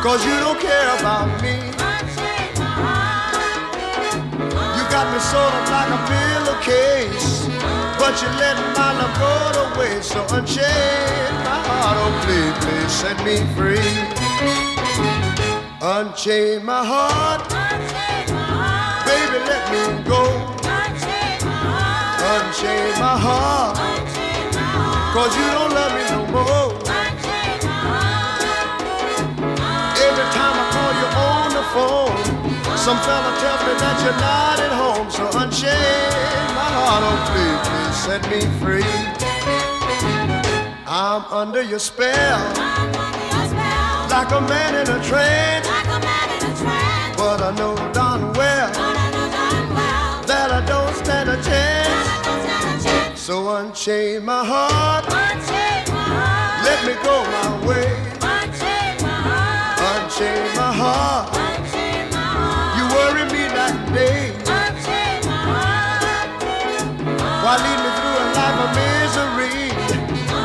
'cause you don't care about me. You got me sort of like a pillowcase, but you let my love go to waste. So unchain my heart, oh please, please set me free. Unchain my heart, baby, let me go. Unchain my heart, 'cause you don't love me no more. Every time I call you on the phone, some fella tells me that you're not at home. So unchain my heart, oh please, please set me free. I'm under your spell, like a man in a trance. But I know darn well that I don't stand a chance. So unchain my heart, let me go my way. Unchain my heart, you worry me night and day. Why lead me through a life of misery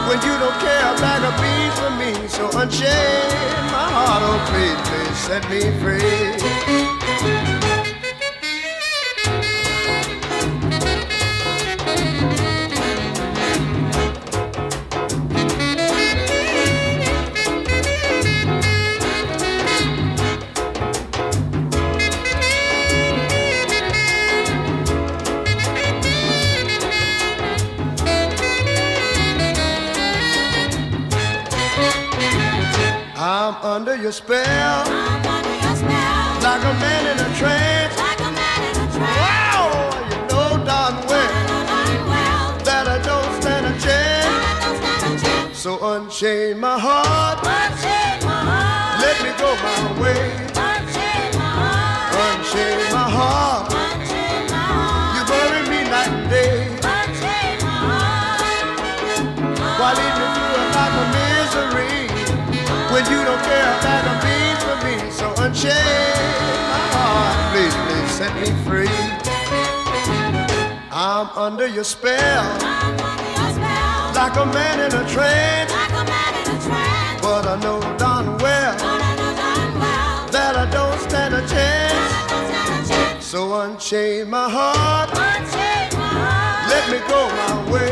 when you don't care a bag of beans for me? So unchain my heart, oh please, please set me free. I'm under your spell, like a man in a trance. Wow, you know darn well that I don't stand a chance. So unchain my heart, let me go my way. Unchain my heart, you bury me night and day. Why lead me through a life of misery when you don't care about a beat for me? So unchain my heart, please, please set me free. I'm under your spell, like a man in a trance. But I know darn well that I don't stand a chance. So unchain my heart, let me go my way.